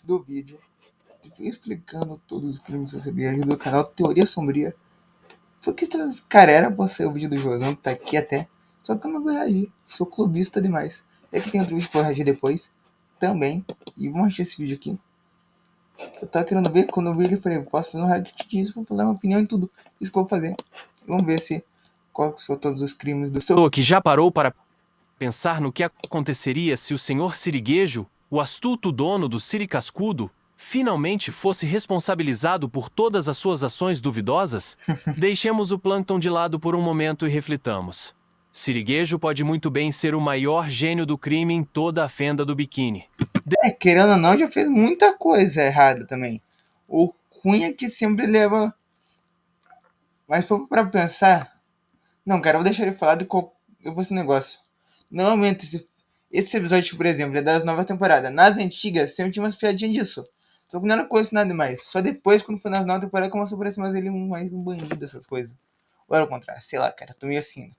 do vídeo explicando todos os crimes recebidos do canal Teoria Sombria. Foi que, cara, era pra ser o vídeo do Josão, que tá aqui até. Só que eu não vou reagir. Sou clubista demais. É que tem outro vídeo pra reagir depois. Também. E vamos assistir esse vídeo aqui. Eu tava querendo ver. Quando eu vi ele, eu falei, posso fazer um react disso. Vou falar minha opinião em tudo. Isso que eu vou fazer. Vamos ver se... qual são todos os crimes do seu... Que já parou para pensar no que aconteceria se o senhor Siriguejo, o astuto dono do Siri Cascudo, finalmente fosse responsabilizado por todas as suas ações duvidosas? Deixemos o plâncton de lado por um momento e reflitamos. Siriguejo pode muito bem ser o maior gênio do crime em toda a fenda do biquíni. Querendo ou não, já fez muita coisa errada também. O ruim é que sempre leva... Mas foi pra pensar... Não, cara, eu vou deixar ele falar de qual... Eu vou esse negócio. Normalmente, esse episódio, por exemplo, é das novas temporadas. Nas antigas, sempre tinha umas piadinhas disso. Só que não era coisa nada demais. Só depois, quando foi nas novas temporadas, começou a parecer mais ele mais um bandido dessas coisas. Ou era o contrário, sei lá, cara, tô meio assim.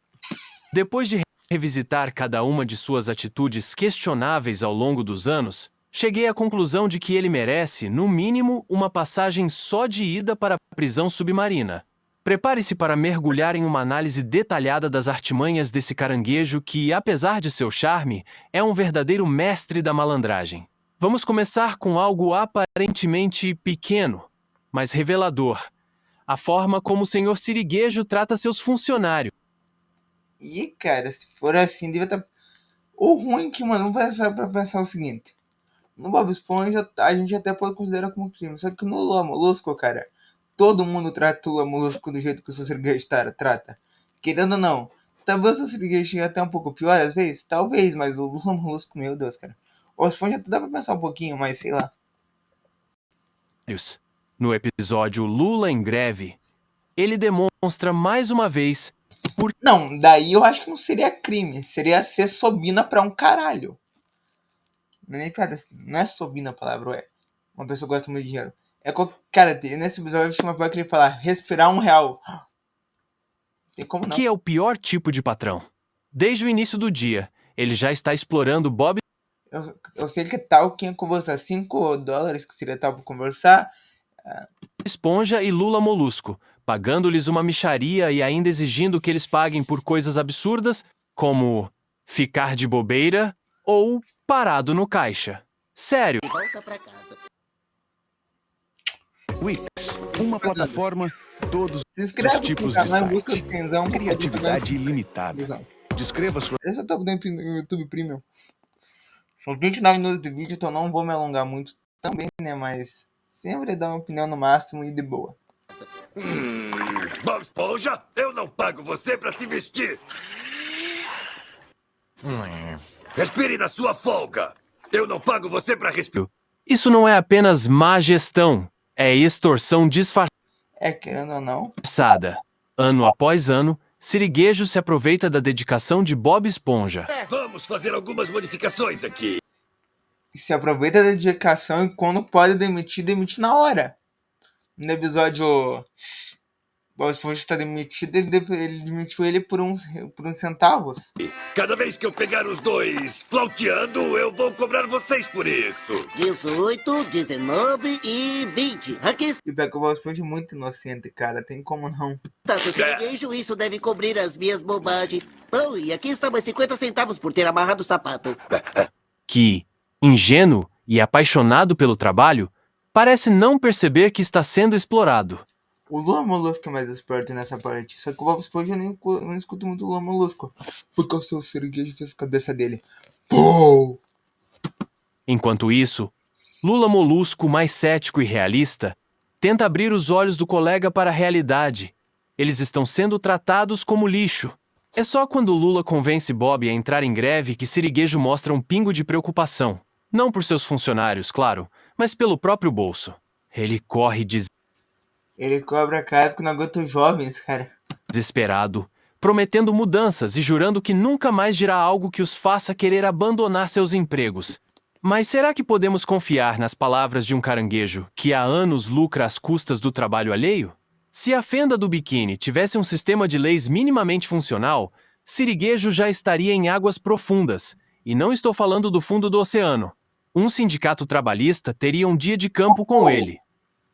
Depois de revisitar cada uma de suas atitudes questionáveis ao longo dos anos, cheguei à conclusão de que ele merece, no mínimo, uma passagem só de ida para a prisão submarina. Prepare-se para mergulhar em uma análise detalhada das artimanhas desse caranguejo que, apesar de seu charme, é um verdadeiro mestre da malandragem. Vamos começar com algo aparentemente pequeno, mas revelador. A forma como o senhor Siriguejo trata seus funcionários. E, cara, se for assim, devia estar... O ruim que, mano, não vai pra pensar o seguinte. No Bob Esponja, a gente até pode considerar como crime. Só que no Lula Molusco, cara, todo mundo trata o Lula Molusco do jeito que o seu Siriguejo trata. Querendo ou não. Talvez o seu Siriguejo chegue até um pouco pior às vezes. Talvez, mas o Lula Molusco, meu Deus, cara. O Esponja até dá pra pensar um pouquinho, mas sei lá. No episódio Lula em Greve, ele demonstra mais uma vez Não, daí eu acho que não seria crime. Seria ser sobina pra um caralho. Não é nem piada, não é sobina a palavra, é. Uma pessoa gosta muito de dinheiro. Cara, nesse episódio tinha uma coisa que ele fala, respirar R$1. Tem como não. que é o pior tipo de patrão. Desde o início do dia, ele já está explorando Bob Eu sei que tal quem conversar $5, que seria tal pra conversar. Esponja e Lula Molusco, pagando-lhes uma mixaria e ainda exigindo que eles paguem por coisas absurdas, como ficar de bobeira ou parado no caixa. Sério. Wix, uma plataforma, todos Se os inscreve tipos no de canal em busca site. do Quinzão. Criatividade ilimitada. Descreva sua... Esse eu tô no YouTube Premium. São 29 minutos de vídeo, então não vou me alongar muito também, né? Mas sempre dá uma opinião no máximo e de boa. Bob Esponja, eu não pago você pra se vestir. Respire na sua folga. Eu não pago você pra respirar. Isso não é apenas má gestão, é extorsão disfarçada. Querendo ou não. Ano após ano, Siriguejo se aproveita da dedicação de Bob Esponja. Vamos fazer algumas modificações aqui. Se aproveita da dedicação e quando pode demitir, demite na hora. No episódio Bob Esponja está demitido, ele demitiu ele por uns centavos. Cada vez que eu pegar os dois flauteando, eu vou cobrar vocês por isso. 18, 19 e 20. Aqui E pega o Bob Esponja muito inocente, cara. Tem como não. está seu siriguejo, isso deve cobrir as minhas bobagens. Oh, e aqui está mais 50 centavos por ter amarrado o sapato. Que, ingênuo e apaixonado pelo trabalho, parece não perceber que está sendo explorado. O Lula Molusco é mais esperto nessa parte. Só que o Bob Esponja não escuta muito o Lula Molusco. Porque o seu Siriguejo fez a cabeça dele. Pô! Enquanto isso, Lula Molusco, mais cético e realista, tenta abrir os olhos do colega para a realidade. Eles estão sendo tratados como lixo. É só quando Lula convence Bob a entrar em greve que Siriguejo mostra um pingo de preocupação. Não por seus funcionários, claro, mas pelo próprio bolso. Ele corre Ele cobra a cara porque não aguenta os jovens, cara. desesperado, prometendo mudanças e jurando que nunca mais dirá algo que os faça querer abandonar seus empregos. Mas será que podemos confiar nas palavras de um caranguejo que há anos lucra às custas do trabalho alheio? Se a fenda do biquíni tivesse um sistema de leis minimamente funcional, Siriguejo já estaria em águas profundas, e não estou falando do fundo do oceano. Um sindicato trabalhista teria um dia de campo com ele.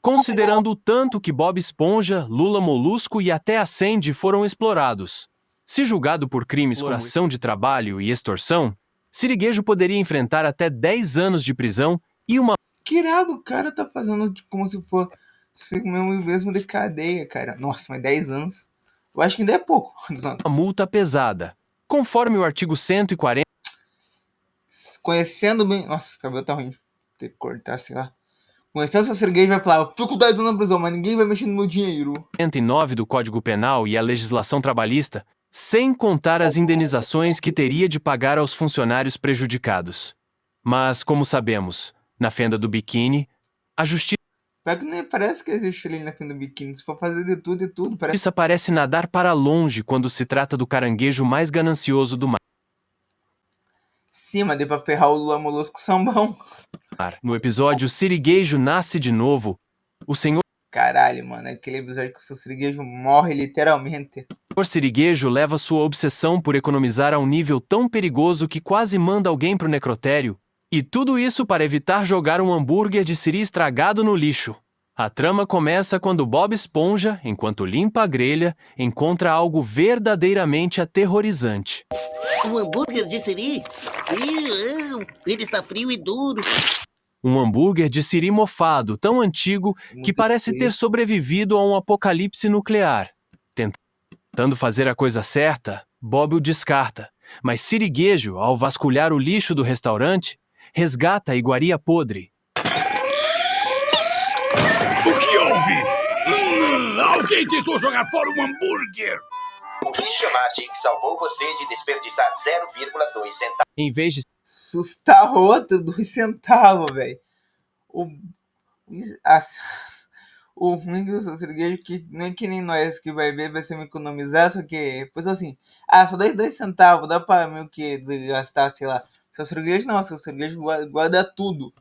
Considerando o tanto que Bob Esponja, Lula Molusco e até a Sandy foram explorados. Se julgado por crimes como exploração de trabalho e extorsão, Siriguejo poderia enfrentar até 10 anos de prisão e uma Que irado, o cara tá fazendo como se fosse mesmo de cadeia, cara. Nossa, mas 10 anos. Eu acho que ainda é pouco. multa pesada. Conforme o artigo 140, Conhecendo bem. Nossa, esse cabelo tá ruim. Tem que cortar, sei lá. Conhecendo seu Siriguejo vai falar, eu fico 10 anos na prisão, mas ninguém vai mexer no meu dinheiro. 109 do Código Penal e a legislação trabalhista, sem contar as indenizações que teria de pagar aos funcionários prejudicados. Mas, como sabemos, na fenda do biquíni, a justiça Pior que nem parece que existe ali na fenda do biquíni. Se for fazer de tudo, parece. parece nadar para longe quando se trata do caranguejo mais ganancioso do mar. Sim, mas deu pra ferrar o Lula Molusco Sambão. No episódio Siriguejo Nasce de Novo, o senhor Caralho, mano. Aquele episódio que o seu Siriguejo morre literalmente. Siriguejo leva sua obsessão por economizar a um nível tão perigoso que quase manda alguém pro necrotério. E tudo isso para evitar jogar um hambúrguer de siri estragado no lixo. A trama começa quando Bob Esponja, enquanto limpa a grelha, encontra algo verdadeiramente aterrorizante. Um hambúrguer de siri? Ele está frio e duro. Um hambúrguer de siri mofado, tão antigo que parece ter sobrevivido a um apocalipse nuclear. Tentando fazer a coisa certa, Bob o descarta, mas Siriguejo, ao vasculhar o lixo do restaurante, resgata a iguaria podre. O que houve? Alguém tentou jogar fora um hambúrguer. O Clichomatic salvou você de desperdiçar 0,2 centavos. Em vez de Sustar outro 2 centavos, velho. O ruim do seu Siriguejo que nem que nem nós que vai ver, vai ser me economizar, só que depois assim, só dá 2 centavos, dá pra meio que gastar, sei lá. Seu Siriguejo não, seu Siriguejo guarda tudo.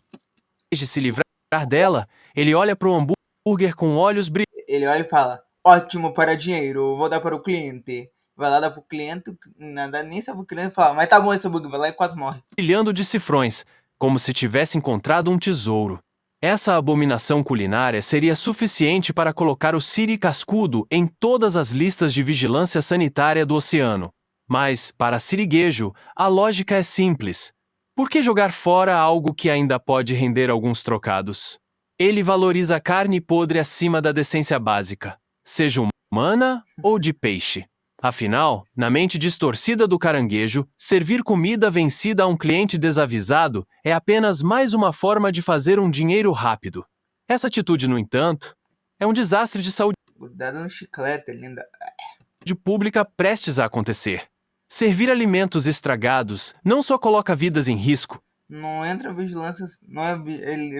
se livrar dela, ele olha para o hambúrguer com olhos Ele olha e fala, ótimo para dinheiro, vou dar para o cliente. Vai lá dar pro cliente, nada nem sabe o cliente fala, mas tá bom esse hambúrguer, vai lá e quase morre. brilhando de cifrões, como se tivesse encontrado um tesouro. Essa abominação culinária seria suficiente para colocar o Siri cascudo em todas as listas de vigilância sanitária do oceano. Mas, para Siriguejo, a lógica é simples. Por que jogar fora algo que ainda pode render alguns trocados? Ele valoriza a carne podre acima da decência básica, seja humana ou de peixe. Afinal, na mente distorcida do caranguejo, servir comida vencida a um cliente desavisado é apenas mais uma forma de fazer um dinheiro rápido. Essa atitude, no entanto, é um desastre de saúde Grudado no chiclete, linda. pública prestes a acontecer. Servir alimentos estragados não só coloca vidas em risco, Não entra vigilância, não é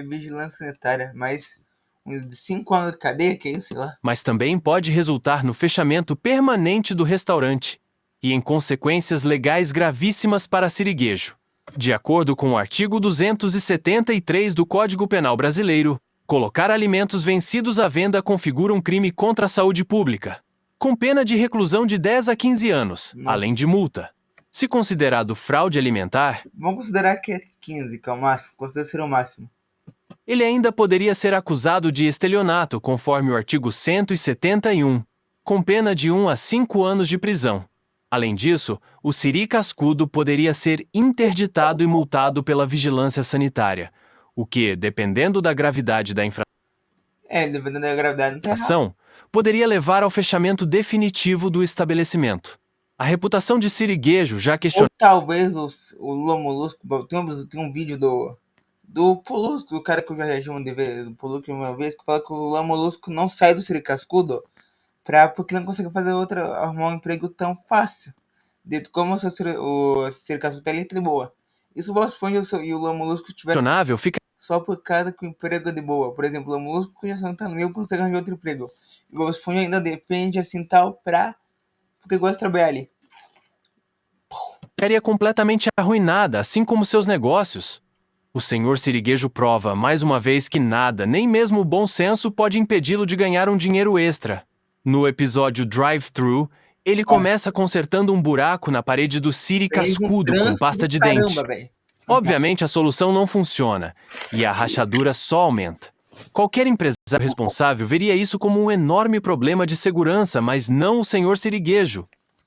vigilância sanitária, mas uns 5 anos de cadeia, que é isso, sei lá. mas também pode resultar no fechamento permanente do restaurante e em consequências legais gravíssimas para Siriguejo. De acordo com o artigo 273 do Código Penal Brasileiro, colocar alimentos vencidos à venda configura um crime contra a saúde pública, com pena de reclusão de 10 a 15 anos, Nossa. além de multa. Se considerado fraude alimentar, Vamos considerar que é 15, que é o máximo, considera ser o máximo. ele ainda poderia ser acusado de estelionato, conforme o artigo 171, com pena de 1 a 5 anos de prisão. Além disso, o siri cascudo poderia ser interditado e multado pela vigilância sanitária, o que, dependendo da gravidade da Dependendo da gravidade, não tá errado. infração, poderia levar ao fechamento definitivo do estabelecimento. A reputação de Siriguejo já Ou questionada talvez o Lula Molusco, tem um vídeo do Polusco, do cara que eu já reagi uma vez, do Polusco uma vez, que fala que o Lula Molusco não sai do Siri cascudo porque ele não consegue fazer arrumar um emprego tão fácil. Dito como o Siri cascudo tá ali de boa. Isso o Bob Esponja e o Lula Molusco tiveram fica só por causa que o emprego é de boa. Por exemplo, o Lula Molusco já não tá no meio, consegue arranjar outro emprego. E o Bob Esponja ainda depende assim tal porque gosta de trabalhar ali. ficaria completamente arruinada, assim como seus negócios. O senhor Siriguejo prova, mais uma vez, que nada, nem mesmo o bom senso, pode impedi-lo de ganhar um dinheiro extra. No episódio Drive-Thru, ele começa consertando um buraco na parede do Siri Fez um cascudo com trânsito pasta do de caramba, dente. velho. Obviamente, a solução não funciona, e a rachadura só aumenta. Qualquer empresário responsável veria isso como um enorme problema de segurança, mas não o Sr. Siriguejo.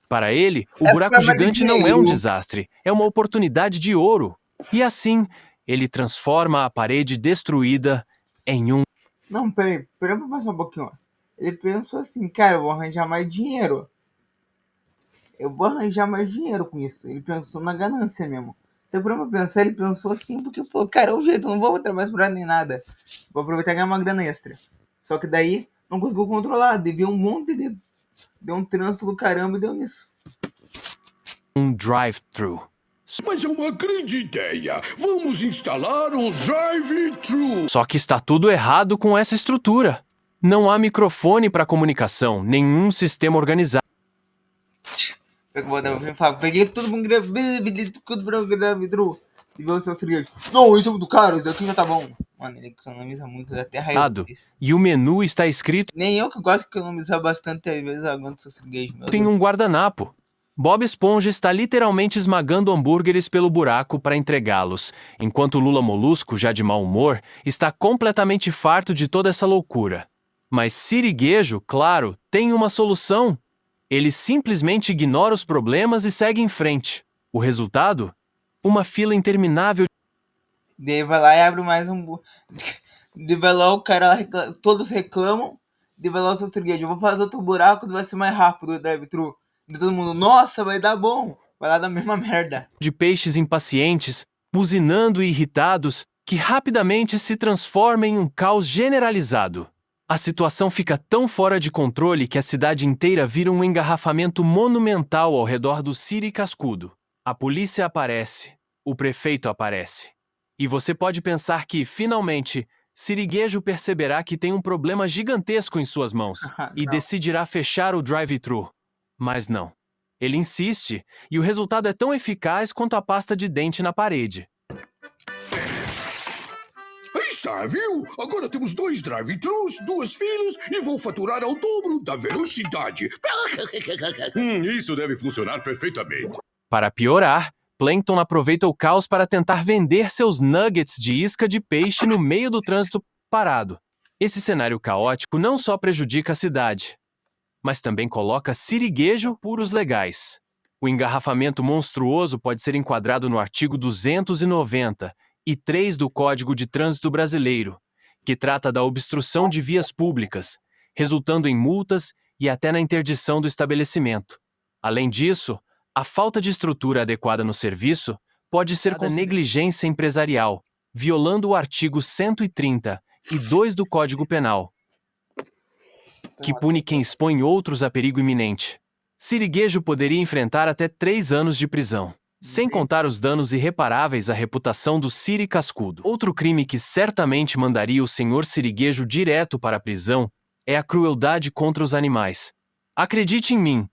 Para ele, o buraco problema de gigante não é um dinheiro. desastre, é uma oportunidade de ouro. E assim, ele transforma a parede destruída em um... Não, peraí pra passar um pouquinho. Ele pensou assim, cara, eu vou arranjar mais dinheiro. Eu vou arranjar mais dinheiro com isso. Ele pensou na ganância mesmo. Se eu pra pensar, ele pensou assim, porque falou, cara, é o jeito, eu não vou trabalhar mais por nem nada. Vou aproveitar e ganhar uma grana extra. Só que daí, não conseguiu controlar. Devia um monte de... Deu um trânsito do caramba e deu nisso. um drive-thru. Mas é uma grande ideia. Vamos instalar um drive-thru. Só que está tudo errado com essa estrutura. Não há microfone para comunicação, nenhum sistema organizado. Peguei tudo pra um drive-thru. E viu o seu Siriguejo. Não, isso é muito caro, isso daqui já tá bom. Mano, ele economiza muito, até raiva disso. E o menu está escrito Nem eu que gosto de economizar bastante, às vezes aguento o seu Siriguejo, meu em Deus. um guardanapo. Bob Esponja está literalmente esmagando hambúrgueres pelo buraco para entregá-los, enquanto Lula Molusco, já de mau humor, está completamente farto de toda essa loucura. Mas Siriguejo, claro, tem uma solução. Ele simplesmente ignora os problemas e segue em frente. O resultado? Uma fila interminável. Daí vai lá e abre mais um... Daí vai lá o cara, todos reclamam. Daí vai lá o seu Siriguejo, eu vou fazer outro buraco, vai ser mais rápido o drive-thru. E todo mundo, nossa, vai dar bom. Vai lá dar a mesma merda. De peixes impacientes, buzinando e irritados, que rapidamente se transforma em um caos generalizado. A situação fica tão fora de controle que a cidade inteira vira um engarrafamento monumental ao redor do Siri Cascudo. A polícia aparece, o prefeito aparece. E você pode pensar que, finalmente, Siriguejo perceberá que tem um problema gigantesco em suas mãos e decidirá fechar o drive-thru. Mas não. Ele insiste, e o resultado é tão eficaz quanto a pasta de dente na parede. Aí está, viu? Agora temos 2 drive-thrus, 2 filas e vou faturar ao dobro da velocidade. Isso deve funcionar perfeitamente. Para piorar, Plankton aproveita o caos para tentar vender seus nuggets de isca de peixe no meio do trânsito parado. Esse cenário caótico não só prejudica a cidade, mas também coloca Siriguejo puros legais. O engarrafamento monstruoso pode ser enquadrado no artigo 290(3) do Código de Trânsito Brasileiro, que trata da obstrução de vias públicas, resultando em multas e até na interdição do estabelecimento. Além disso, a falta de estrutura adequada no serviço pode ser com negligência empresarial, violando o artigo 130(2) do Código Penal, que pune quem expõe outros a perigo iminente. Siriguejo poderia enfrentar até 3 anos de prisão, sem contar os danos irreparáveis à reputação do Siri Cascudo. Outro crime que certamente mandaria o Sr. Siriguejo direto para a prisão é a crueldade contra os animais. Acredite em mim,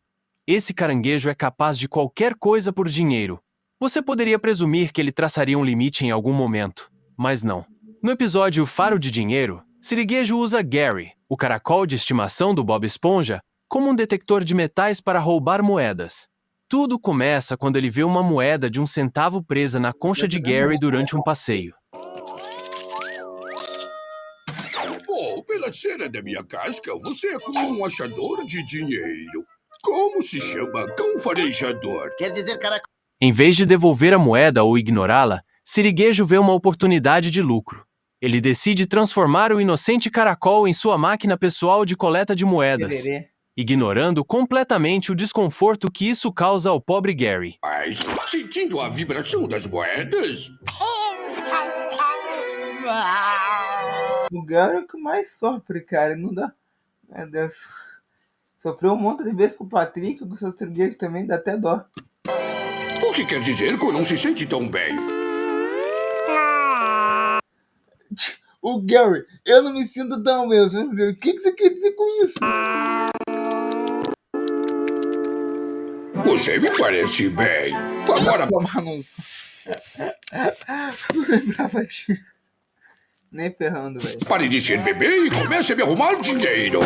esse caranguejo é capaz de qualquer coisa por dinheiro. Você poderia presumir que ele traçaria um limite em algum momento, mas não. No episódio Faro de Dinheiro, Siriguejo usa Gary, o caracol de estimação do Bob Esponja, como um detector de metais para roubar moedas. Tudo começa quando ele vê uma moeda de 1 centavo presa na concha de Gary durante um passeio. Oh, pela cera da minha casca, você é como um achador de dinheiro. Como se chama? Cão farejador. Quer dizer, cara... Em vez de devolver a moeda ou ignorá-la, Siriguejo vê uma oportunidade de lucro. Ele decide transformar o inocente caracol em sua máquina pessoal de coleta de moedas, ignorando completamente o desconforto que isso causa ao pobre Gary. Mas, sentindo a vibração das moedas... O Gary é o que mais sofre, cara. Não dá... Meu Deus. Sofreu um monte de vezes com o Patrick, com seus Siriguejos também, dá até dó. O que quer dizer que não se sente tão bem? O Gary, eu não me sinto tão bem. O que você quer dizer com isso? Você me parece bem. Agora... Não lembrava disso. Nem ferrando, velho. Pare de ser bebê e comece a me arrumar dinheiro.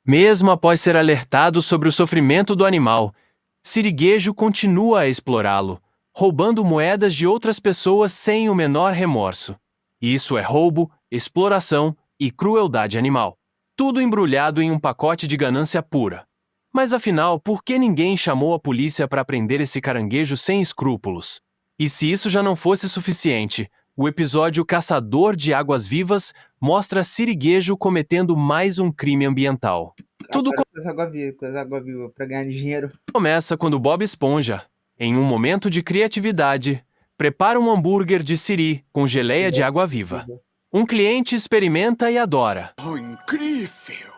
Mesmo após ser alertado sobre o sofrimento do animal, Siriguejo continua a explorá-lo, roubando moedas de outras pessoas sem o menor remorso. Isso é roubo, exploração e crueldade animal. Tudo embrulhado em um pacote de ganância pura. Mas afinal, por que ninguém chamou a polícia para prender esse caranguejo sem escrúpulos? E se isso já não fosse suficiente, o episódio Caçador de Águas Vivas mostra Siriguejo cometendo mais um crime ambiental. Tudo Agora com as água viva pra ganhar dinheiro. começa quando Bob Esponja, em um momento de criatividade, prepara um hambúrguer de siri com geleia de água viva. Um cliente experimenta e adora. Oh, incrível!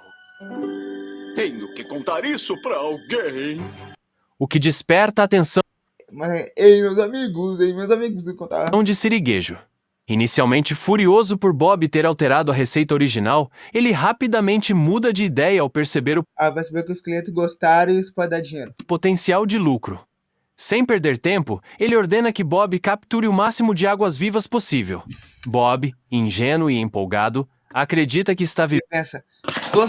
Tenho que contar isso pra alguém. O que desperta a atenção Mas, ei, meus amigos, vou contar. de Siriguejo. Inicialmente furioso por Bob ter alterado a receita original, ele rapidamente muda de ideia ao perceber o Vai saber que os clientes gostaram e isso pode dar dinheiro. potencial de lucro. Sem perder tempo, ele ordena que Bob capture o máximo de águas vivas possível. Bob, ingênuo e empolgado, acredita que está Você pensa, tô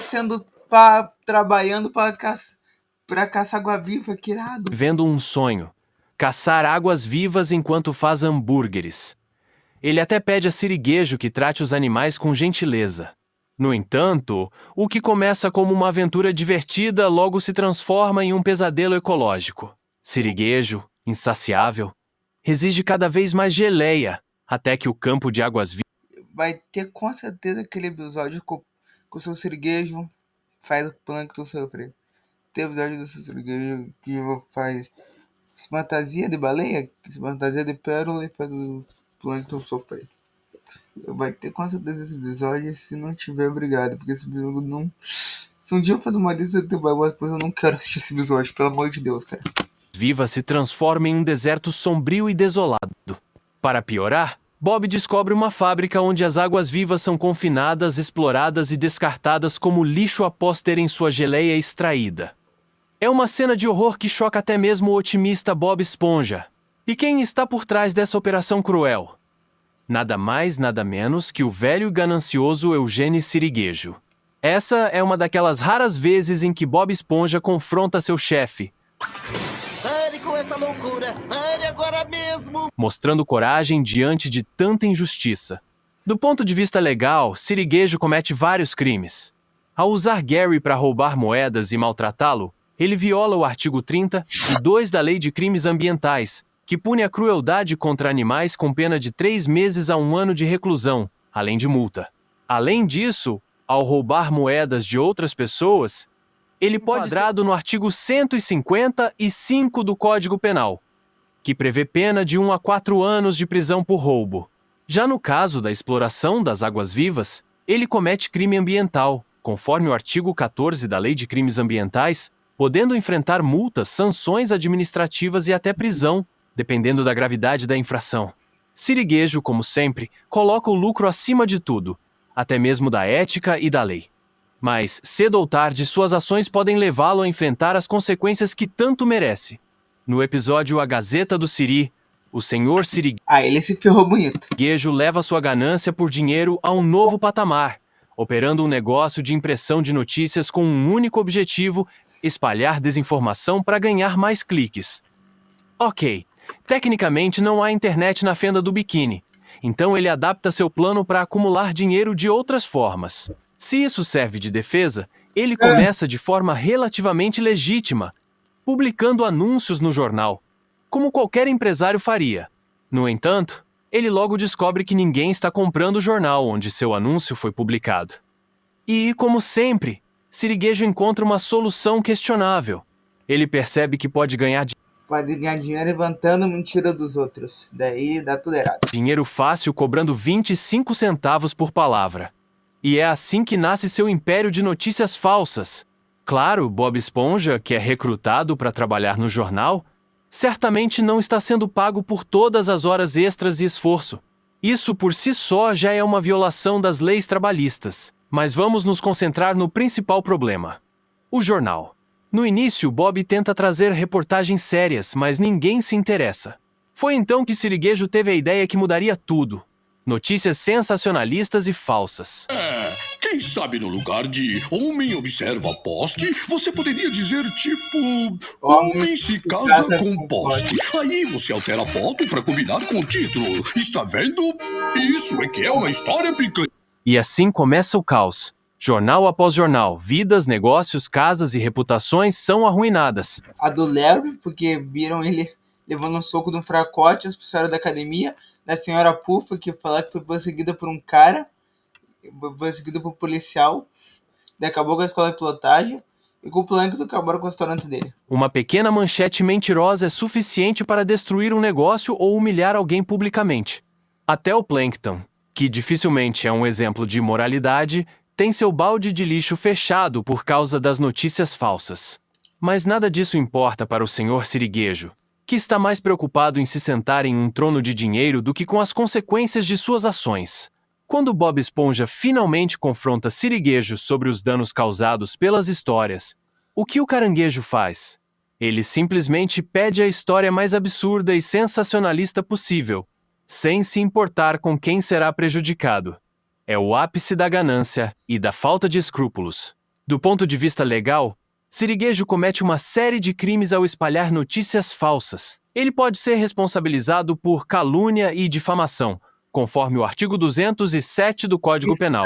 trabalhando pra caçar água viva, que irado. vivendo um sonho: caçar águas vivas enquanto faz hambúrgueres. Ele até pede a Siriguejo que trate os animais com gentileza. No entanto, o que começa como uma aventura divertida logo se transforma em um pesadelo ecológico. Siriguejo, insaciável, exige cada vez mais geleia, até que o campo de águas vivas Vai ter com certeza aquele episódio com o seu siriguejo faz o plâncton sofrer. Tem episódio do seu siriguejo que faz fantasia de baleia, fantasia de pérola e faz o plâncton sofrer. Vai ter com certeza esse episódio, se não tiver, obrigado, porque esse episódio não... Se um dia eu fazer uma lista de depois eu não quero assistir esse episódio, pelo amor de Deus, cara. vivas se transforma em um deserto sombrio e desolado. Para piorar, Bob descobre uma fábrica onde as águas vivas são confinadas, exploradas e descartadas como lixo após terem sua geleia extraída. É uma cena de horror que choca até mesmo o otimista Bob Esponja. E quem está por trás dessa operação cruel? Nada mais, nada menos que o velho e ganancioso Eugênio Siriguejo. Essa é uma daquelas raras vezes em que Bob Esponja confronta seu chefe, Pare com essa loucura! Pare agora mesmo! mostrando coragem diante de tanta injustiça. Do ponto de vista legal, Siriguejo comete vários crimes. Ao usar Gary para roubar moedas e maltratá-lo, ele viola o artigo 32 da Lei de Crimes Ambientais, que pune a crueldade contra animais com pena de 3 meses a 1 ano de reclusão, além de multa. Além disso, ao roubar moedas de outras pessoas, ele pode ser enquadrado no artigo 155 do Código Penal, que prevê pena de 1 a 4 anos de prisão por roubo. Já no caso da exploração das águas vivas, ele comete crime ambiental, conforme o artigo 14 da Lei de Crimes Ambientais, podendo enfrentar multas, sanções administrativas e até prisão, dependendo da gravidade da infração. Siriguejo, como sempre, coloca o lucro acima de tudo, até mesmo da ética e da lei. Mas, cedo ou tarde, suas ações podem levá-lo a enfrentar as consequências que tanto merece. No episódio A Gazeta do Siri, o senhor Ele se ferrou bonito. Siriguejo leva sua ganância por dinheiro a um novo patamar, operando um negócio de impressão de notícias com um único objetivo: espalhar desinformação para ganhar mais cliques. Ok, tecnicamente não há internet na fenda do biquíni, então ele adapta seu plano para acumular dinheiro de outras formas. Se isso serve de defesa, ele começa de forma relativamente legítima, publicando anúncios no jornal, como qualquer empresário faria. No entanto, ele logo descobre que ninguém está comprando o jornal onde seu anúncio foi publicado. E, como sempre, Siriguejo encontra uma solução questionável. Ele percebe que pode ganhar dinheiro levantando mentira dos outros. Daí dá tudo errado. dinheiro fácil cobrando 25 centavos por palavra. E é assim que nasce seu império de notícias falsas. Claro, Bob Esponja, que é recrutado para trabalhar no jornal, certamente não está sendo pago por todas as horas extras e esforço. Isso por si só já é uma violação das leis trabalhistas. Mas vamos nos concentrar no principal problema: o jornal. No início, Bob tenta trazer reportagens sérias, mas ninguém se interessa. Foi então que Siriguejo teve a ideia que mudaria tudo: notícias sensacionalistas e falsas. Quem sabe no lugar de homem observa poste, você poderia dizer tipo... Homem se casa com poste. Aí você altera a foto pra combinar com o título. Está vendo? Isso é que é uma história picante. E assim começa o caos. Jornal após jornal, vidas, negócios, casas e reputações são arruinadas. A do Larry, porque viram ele levando um soco de um fracote, as pessoas da academia. Da senhora Puffa, que fala que foi perseguida por um cara, perseguida por um policial. Daí acabou com a escola de pilotagem. E com o Plankton acabaram com o restaurante dele. Uma pequena manchete mentirosa é suficiente para destruir um negócio ou humilhar alguém publicamente. Até o Plankton, que dificilmente é um exemplo de imoralidade, tem seu balde de lixo fechado por causa das notícias falsas. Mas nada disso importa para o Sr. Siriguejo, que está mais preocupado em se sentar em um trono de dinheiro do que com as consequências de suas ações. Quando Bob Esponja finalmente confronta Siriguejo sobre os danos causados pelas histórias, o que o caranguejo faz? Ele simplesmente pede a história mais absurda e sensacionalista possível, sem se importar com quem será prejudicado. É o ápice da ganância e da falta de escrúpulos. Do ponto de vista legal, Siriguejo comete uma série de crimes ao espalhar notícias falsas. Ele pode ser responsabilizado por calúnia e difamação, conforme o artigo 207 do Código Penal,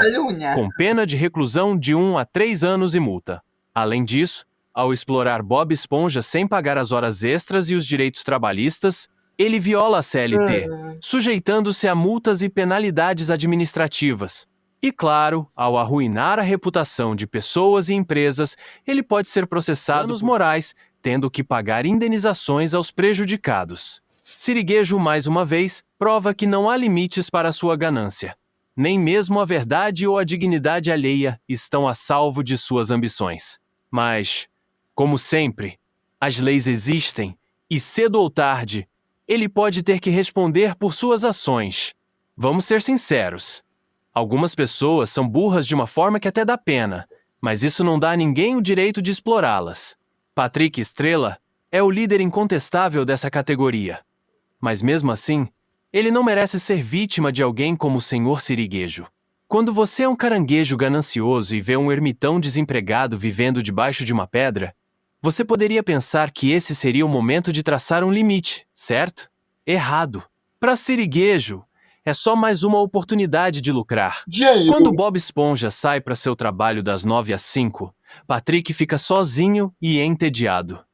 com pena de reclusão de 1 a 3 anos e multa. Além disso, ao explorar Bob Esponja sem pagar as horas extras e os direitos trabalhistas, ele viola a CLT, sujeitando-se a multas e penalidades administrativas. E claro, ao arruinar a reputação de pessoas e empresas, ele pode ser processado por danos morais, tendo que pagar indenizações aos prejudicados. Siriguejo, mais uma vez, prova que não há limites para sua ganância. Nem mesmo a verdade ou a dignidade alheia estão a salvo de suas ambições. Mas, como sempre, as leis existem e, cedo ou tarde, ele pode ter que responder por suas ações. Vamos ser sinceros. Algumas pessoas são burras de uma forma que até dá pena, mas isso não dá a ninguém o direito de explorá-las. Patrick Estrela é o líder incontestável dessa categoria. Mas mesmo assim, ele não merece ser vítima de alguém como o Sr. Siriguejo. Quando você é um caranguejo ganancioso e vê um ermitão desempregado vivendo debaixo de uma pedra, você poderia pensar que esse seria o momento de traçar um limite, certo? Errado. Para Siriguejo, é só mais uma oportunidade de lucrar. Quando Bob Esponja sai para seu trabalho das 9 às 5, Patrick fica sozinho e entediado.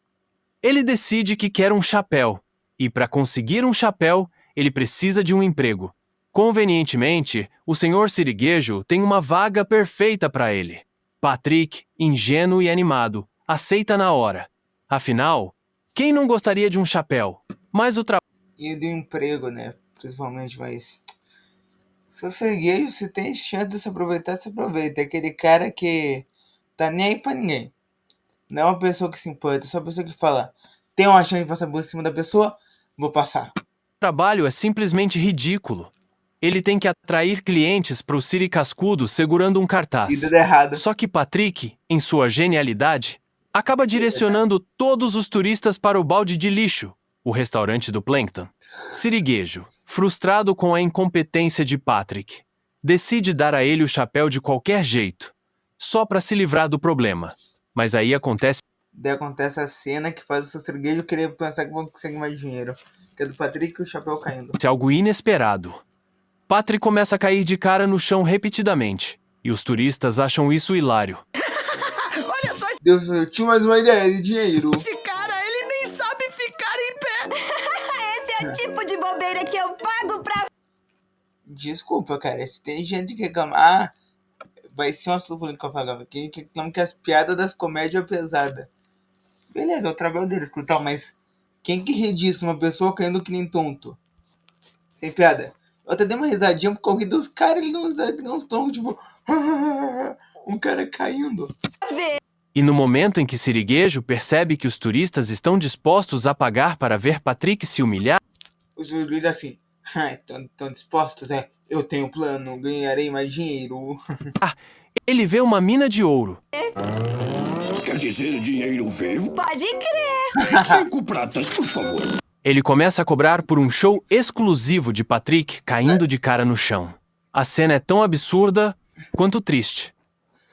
Ele decide que quer um chapéu, e para conseguir um chapéu, ele precisa de um emprego. Convenientemente, o Sr. Siriguejo tem uma vaga perfeita para ele. Patrick, ingênuo e animado, aceita na hora. Afinal, quem não gostaria de um chapéu? Mas o trabalho... E do emprego, né? Principalmente, mas... Seu Siriguejo, se tem chance de se aproveitar, se aproveita. É aquele cara que tá nem aí pra ninguém. Não é uma pessoa que se importa, é só uma pessoa que fala: tem uma chance de passar por cima da pessoa, vou passar. O trabalho é simplesmente ridículo. Ele tem que atrair clientes para o Siri Cascudo segurando um cartaz. E deu errado. Só que Patrick, em sua genialidade, acaba direcionando todos os turistas para o balde de lixo, o restaurante do Plankton. Siriguejo, frustrado com a incompetência de Patrick, decide dar a ele o chapéu de qualquer jeito, só para se livrar do problema. Mas aí acontece a cena que faz o seu Siriguejo querer pensar que vão conseguir mais dinheiro. Que é do Patrick e o chapéu caindo. algo inesperado. Patrick começa a cair de cara no chão repetidamente, e os turistas acham isso hilário. Olha só Deus, eu tinha mais uma ideia de dinheiro. esse cara, ele nem sabe ficar em pé. Esse é o tipo de bobeira que eu pago pra... Desculpa, cara, se tem gente que reclamar, vai ser um assunto polêmico que eu falava. Que reclama que as piadas das comédias é pesada. Beleza, é o trabalho dele, tal, mas quem que ri disso? Uma pessoa caindo que nem tonto. Sem piada. Eu até dei uma risadinha porque eu ri dos caras, ele não estão, tipo... um cara caindo. E no momento em que Siriguejo percebe que os turistas estão dispostos a pagar para ver Patrick se humilhar, Os vídeos assim... estão dispostos, eu tenho plano, ganharei mais dinheiro. ele vê uma mina de ouro. Quer dizer dinheiro vivo? Pode crer. 5 pratas, por favor. Ele começa a cobrar por um show exclusivo de Patrick caindo de cara no chão. A cena é tão absurda quanto triste.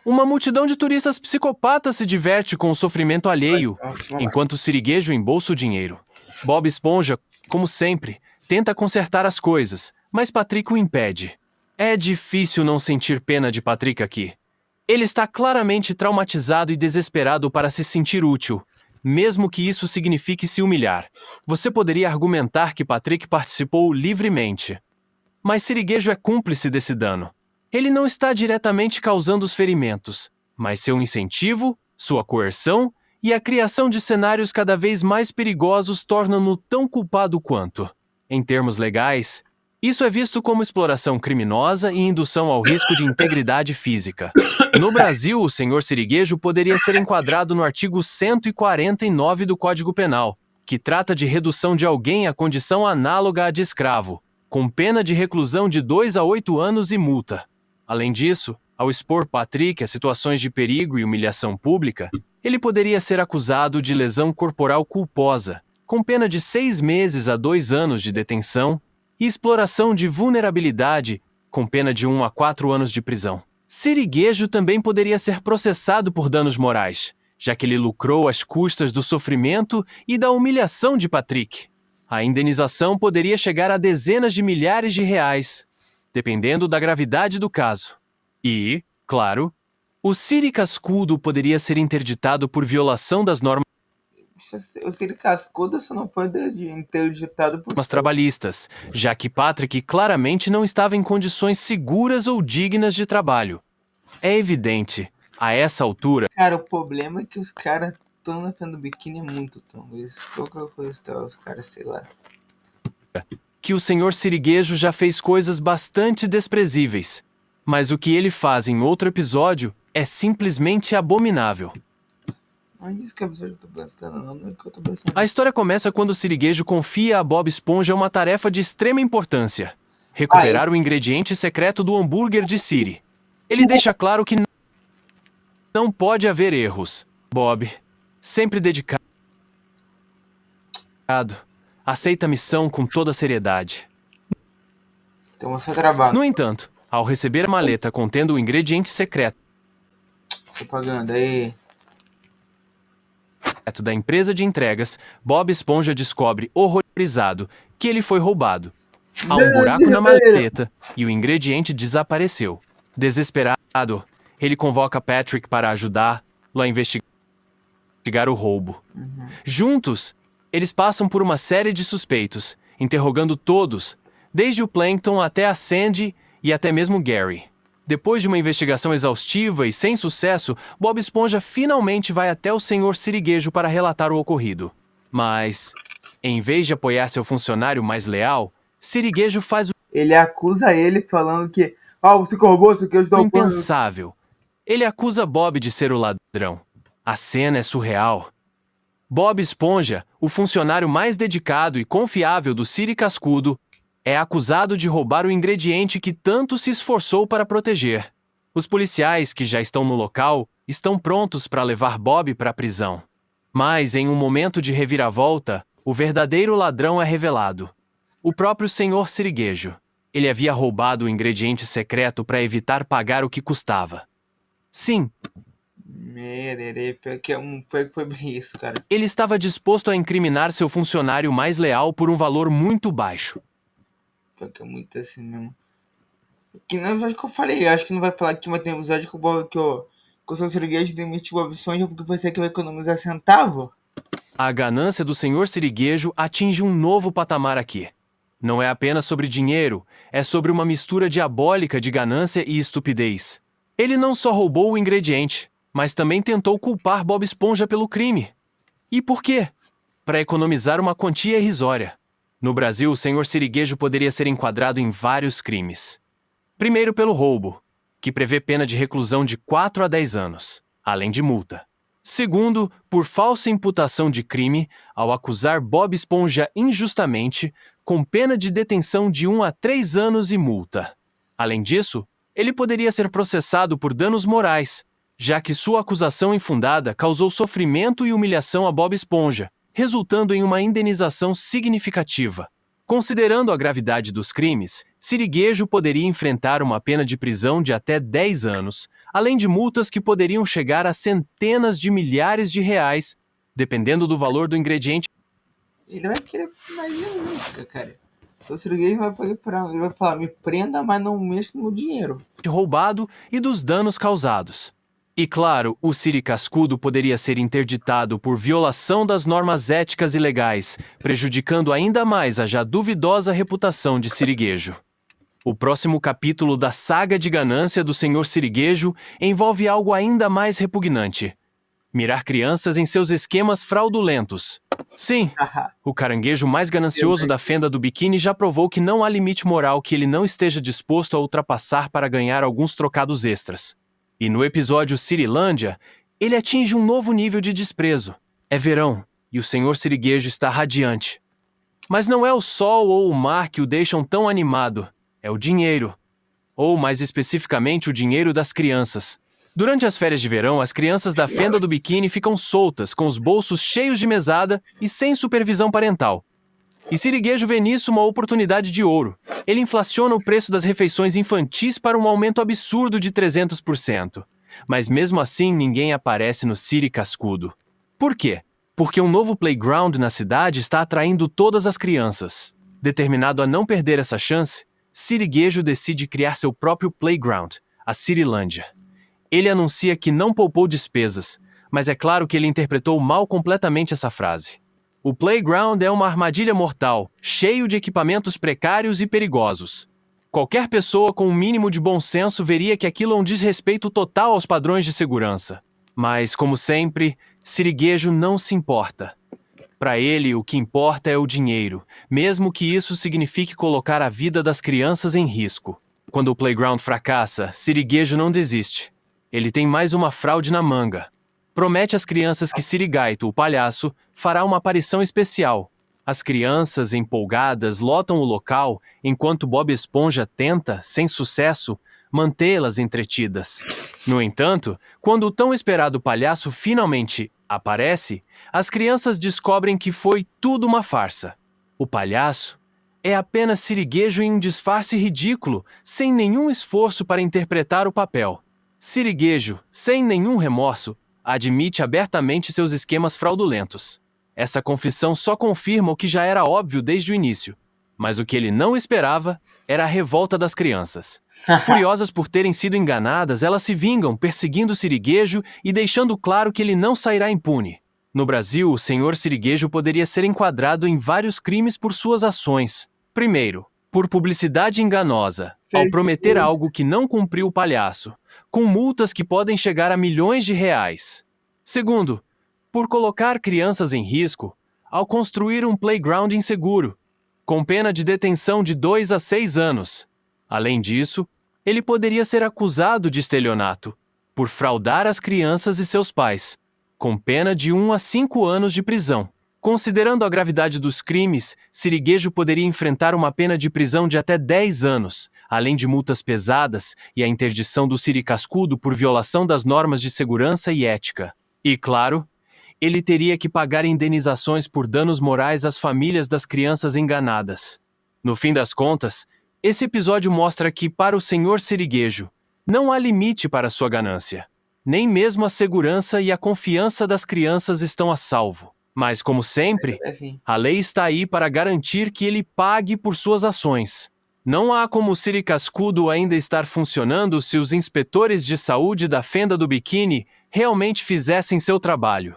Uma multidão de turistas psicopatas se diverte com o sofrimento alheio, enquanto o siriguejo embolsa o dinheiro. Bob Esponja, como sempre, tenta consertar as coisas, mas Patrick o impede. É difícil não sentir pena de Patrick aqui. Ele está claramente traumatizado e desesperado para se sentir útil, mesmo que isso signifique se humilhar. Você poderia argumentar que Patrick participou livremente. Mas Siriguejo é cúmplice desse dano. Ele não está diretamente causando os ferimentos, mas seu incentivo, sua coerção e a criação de cenários cada vez mais perigosos tornam-no tão culpado quanto. Em termos legais, isso é visto como exploração criminosa e indução ao risco de integridade física. No Brasil, o senhor Siriguejo poderia ser enquadrado no artigo 149 do Código Penal, que trata de redução de alguém à condição análoga à de escravo, com pena de reclusão de 2 a 8 anos e multa. Além disso, ao expor Patrick a situações de perigo e humilhação pública, ele poderia ser acusado de lesão corporal culposa, com pena de 6 meses a 2 anos de detenção, e exploração de vulnerabilidade, com pena de 1 a 4 anos de prisão. Siriguejo também poderia ser processado por danos morais, já que ele lucrou às custas do sofrimento e da humilhação de Patrick. A indenização poderia chegar a dezenas de milhares de reais, dependendo da gravidade do caso. E, claro, o Siri Cascudo poderia ser interditado por violação das normas O Siri Cascudo só não foi interditado por trabalhistas, já que Patrick claramente não estava em condições seguras ou dignas de trabalho. É evidente, a essa altura, Cara, o problema é que os caras estão na frente do biquíni é muito tão. Qualquer coisa tá, os caras, sei lá. que o senhor Siriguejo já fez coisas bastante desprezíveis. Mas o que ele faz em outro episódio é simplesmente abominável. Não é disso que eu tô pensando, não é o que eu tô pensando. A história começa quando o Siriguejo confia a Bob Esponja uma tarefa de extrema importância: recuperar o ingrediente secreto do hambúrguer de Siri. Ele deixa claro que não pode haver erros. Bob, sempre dedicado, aceita a missão com toda seriedade. Então você trabalha. No entanto, ao receber a maleta contendo o ingrediente secreto Propaganda aí. da empresa de entregas, Bob Esponja descobre, horrorizado, que ele foi roubado. Há um buraco na maleta e o ingrediente desapareceu. Desesperado, ele convoca Patrick para ajudá-lo a investigar o roubo. Juntos, eles passam por uma série de suspeitos, interrogando todos, desde o Plankton até a Sandy e até mesmo Gary. Depois de uma investigação exaustiva e sem sucesso, Bob Esponja finalmente vai até o senhor Siriguejo para relatar o ocorrido. Mas, em vez de apoiar seu funcionário mais leal, Siriguejo faz o Ele acusa ele falando que você roubou, isso aqui eu te dou o plano. impensável. Ele acusa Bob de ser o ladrão. A cena é surreal. Bob Esponja, o funcionário mais dedicado e confiável do Siri Cascudo, é acusado de roubar o ingrediente que tanto se esforçou para proteger. Os policiais que já estão no local estão prontos para levar Bob para a prisão. Mas, em um momento de reviravolta, o verdadeiro ladrão é revelado. O próprio senhor Siriguejo. Ele havia roubado o ingrediente secreto para evitar pagar o que custava. Sim, Foi bem isso, cara. ele estava disposto a incriminar seu funcionário mais leal por um valor muito baixo. Porque é muito assim mesmo. Que não é o episódio que eu falei. Eu acho que não vai falar que vai ter um episódio que o seu Siriguejo demitiu a Esponja porque você que vai economizar centavo. A ganância do senhor Siriguejo atinge um novo patamar aqui. Não é apenas sobre dinheiro, é sobre uma mistura diabólica de ganância e estupidez. Ele não só roubou o ingrediente, mas também tentou culpar Bob Esponja pelo crime. E por quê? Para economizar uma quantia irrisória. No Brasil, o senhor Siriguejo poderia ser enquadrado em vários crimes. Primeiro pelo roubo, que prevê pena de reclusão de 4 a 10 anos, além de multa. Segundo, por falsa imputação de crime, ao acusar Bob Esponja injustamente, com pena de detenção de 1 a 3 anos e multa. Além disso, ele poderia ser processado por danos morais, já que sua acusação infundada causou sofrimento e humilhação a Bob Esponja, resultando em uma indenização significativa. Considerando a gravidade dos crimes, Siriguejo poderia enfrentar uma pena de prisão de até 10 anos, além de multas que poderiam chegar a centenas de milhares de reais, dependendo do valor do ingrediente. Ele vai querer mais nunca, cara. Se o Siriguejo vai poder ele vai falar, me prenda, mas não mexa no dinheiro. Roubado e dos danos causados. E claro, o Siri Cascudo poderia ser interditado por violação das normas éticas e legais, prejudicando ainda mais a já duvidosa reputação de Siriguejo. O próximo capítulo da saga de ganância do Sr. Siriguejo envolve algo ainda mais repugnante: mirar crianças em seus esquemas fraudulentos. Sim, o caranguejo mais ganancioso da fenda do biquíni já provou que não há limite moral que ele não esteja disposto a ultrapassar para ganhar alguns trocados extras. E no episódio Cirilândia, ele atinge um novo nível de desprezo. É verão, e o Sr. Siriguejo está radiante. Mas não é o sol ou o mar que o deixam tão animado, é o dinheiro. Ou, mais especificamente, o dinheiro das crianças. Durante as férias de verão, as crianças da fenda do biquíni ficam soltas, com os bolsos cheios de mesada e sem supervisão parental. E Siriguejo vê nisso uma oportunidade de ouro. Ele inflaciona o preço das refeições infantis para um aumento absurdo de 300%. Mas mesmo assim, ninguém aparece no Siri Cascudo. Por quê? Porque um novo playground na cidade está atraindo todas as crianças. Determinado a não perder essa chance, Siriguejo decide criar seu próprio playground, a Cirilândia. Ele anuncia que não poupou despesas, mas é claro que ele interpretou mal completamente essa frase. O playground é uma armadilha mortal, cheio de equipamentos precários e perigosos. Qualquer pessoa com um mínimo de bom senso veria que aquilo é um desrespeito total aos padrões de segurança. Mas, como sempre, Siriguejo não se importa. Para ele, o que importa é o dinheiro, mesmo que isso signifique colocar a vida das crianças em risco. Quando o playground fracassa, Siriguejo não desiste. Ele tem mais uma fraude na manga. Promete às crianças que Sirigaito, o palhaço, fará uma aparição especial. As crianças, empolgadas, lotam o local, enquanto Bob Esponja tenta, sem sucesso, mantê-las entretidas. No entanto, quando o tão esperado palhaço finalmente aparece, as crianças descobrem que foi tudo uma farsa. O palhaço é apenas Siriguejo em um disfarce ridículo, sem nenhum esforço para interpretar o papel. Siriguejo, sem nenhum remorso, admite abertamente seus esquemas fraudulentos. Essa confissão só confirma o que já era óbvio desde o início. Mas o que ele não esperava era a revolta das crianças. Furiosas por terem sido enganadas, elas se vingam, perseguindo Siriguejo e deixando claro que ele não sairá impune. No Brasil, o Sr. Siriguejo poderia ser enquadrado em vários crimes por suas ações. Primeiro, por publicidade enganosa, ao prometer algo que não cumpriu o palhaço, com multas que podem chegar a milhões de reais. Segundo, por colocar crianças em risco, ao construir um playground inseguro, com pena de detenção de 2 a 6 anos. Além disso, ele poderia ser acusado de estelionato, por fraudar as crianças e seus pais, com pena de 1 a 5 anos de prisão. Considerando a gravidade dos crimes, Siriguejo poderia enfrentar uma pena de prisão de até 10 anos, além de multas pesadas e a interdição do Siri Cascudo por violação das normas de segurança e ética. E, claro, ele teria que pagar indenizações por danos morais às famílias das crianças enganadas. No fim das contas, esse episódio mostra que, para o Sr. Siriguejo, não há limite para sua ganância. Nem mesmo a segurança e a confiança das crianças estão a salvo. Mas, como sempre, a lei está aí para garantir que ele pague por suas ações. Não há como o Siri Cascudo ainda estar funcionando se os inspetores de saúde da fenda do biquíni realmente fizessem seu trabalho.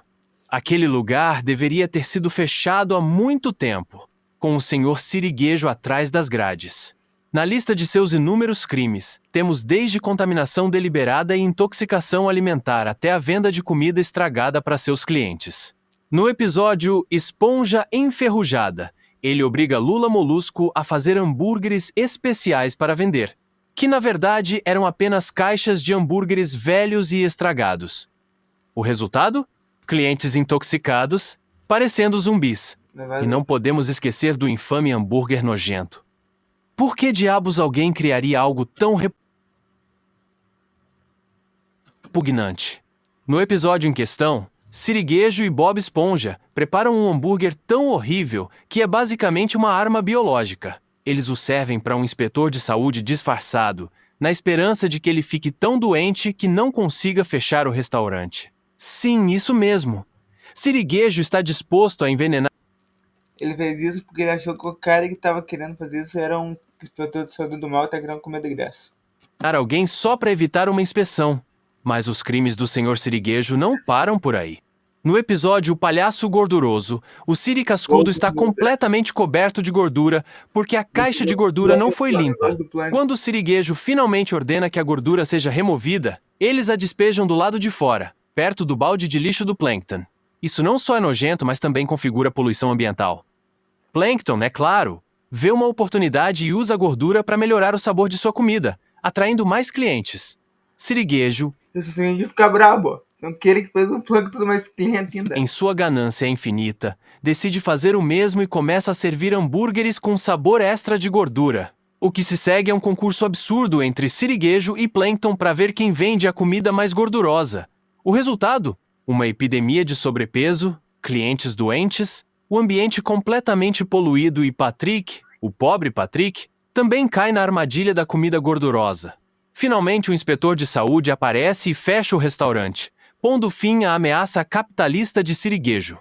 Aquele lugar deveria ter sido fechado há muito tempo, com o Sr. Siriguejo atrás das grades. Na lista de seus inúmeros crimes, temos desde contaminação deliberada e intoxicação alimentar até a venda de comida estragada para seus clientes. No episódio Esponja Enferrujada, ele obriga Lula Molusco a fazer hambúrgueres especiais para vender, que na verdade eram apenas caixas de hambúrgueres velhos e estragados. O resultado? Clientes intoxicados, parecendo zumbis. E não podemos esquecer do infame hambúrguer nojento. Por que diabos alguém criaria algo tão repugnante? No episódio em questão, Siriguejo e Bob Esponja preparam um hambúrguer tão horrível que é basicamente uma arma biológica. Eles o servem para um inspetor de saúde disfarçado, na esperança de que ele fique tão doente que não consiga fechar o restaurante. Sim, isso mesmo. Siriguejo está disposto a envenenar. Ele fez isso porque ele achou que o cara que estava querendo fazer isso era um inspetor de saúde do mal e tá querendo comer de graça. Alguém só para evitar uma inspeção. Mas os crimes do Sr. Siriguejo não param por aí. No episódio O Palhaço Gorduroso, o Siri Cascudo está completamente coberto de gordura porque a caixa de gordura não foi limpa. Quando o Siriguejo finalmente ordena que a gordura seja removida, eles a despejam do lado de fora, perto do balde de lixo do Plankton. Isso não só é nojento, mas também configura poluição ambiental. Plankton, é claro, vê uma oportunidade e usa a gordura para melhorar o sabor de sua comida, atraindo mais clientes. Siriguejo, Isso significa ficar brabo. São aquele que fez o plano tudo mais cliente ainda. em sua ganância infinita, decide fazer o mesmo e começa a servir hambúrgueres com sabor extra de gordura. O que se segue é um concurso absurdo entre Siriguejo e Plankton para ver quem vende a comida mais gordurosa. O resultado? Uma epidemia de sobrepeso, clientes doentes, o ambiente completamente poluído e Patrick, o pobre Patrick, também cai na armadilha da comida gordurosa. Finalmente, o inspetor de saúde aparece e fecha o restaurante, pondo fim à ameaça capitalista de Siriguejo.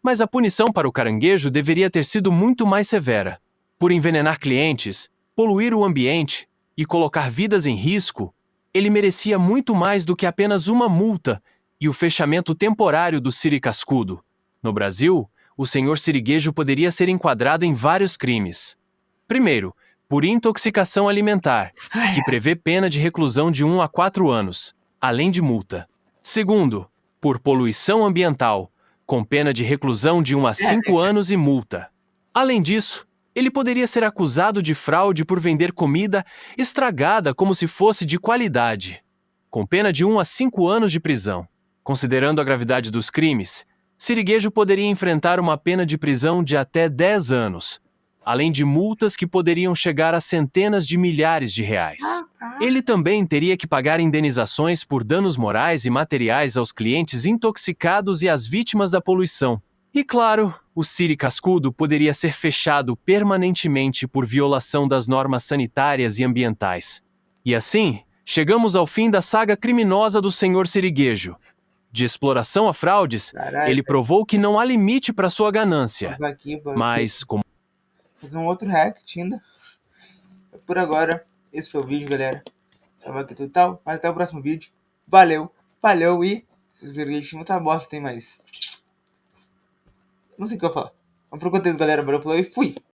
Mas a punição para o caranguejo deveria ter sido muito mais severa. Por envenenar clientes, poluir o ambiente e colocar vidas em risco, ele merecia muito mais do que apenas uma multa e o fechamento temporário do Siri Cascudo. No Brasil, o Sr. Siriguejo poderia ser enquadrado em vários crimes. Primeiro, por intoxicação alimentar, que prevê pena de reclusão de 1 a 4 anos, além de multa. Segundo, por poluição ambiental, com pena de reclusão de 1 a 5 anos e multa. Além disso, ele poderia ser acusado de fraude por vender comida estragada como se fosse de qualidade, com pena de 1 a 5 anos de prisão. Considerando a gravidade dos crimes, Siriguejo poderia enfrentar uma pena de prisão de até 10 anos, além de multas que poderiam chegar a centenas de milhares de reais. Ele também teria que pagar indenizações por danos morais e materiais aos clientes intoxicados e às vítimas da poluição. E claro, o Siri Cascudo poderia ser fechado permanentemente por violação das normas sanitárias e ambientais. E assim, chegamos ao fim da saga criminosa do Sr. Siriguejo. De exploração a fraudes, ele provou que não há limite para sua ganância. Mas, como fazer um outro react ainda. Por agora, esse foi o vídeo, galera. Salve aqui tudo tal. Mas até o próximo vídeo. Valeu, falhou e... Se os vídeos muita bosta, tem mais... Não sei o que eu vou falar. Mas por conta disso, galera. Valeu, falou e fui!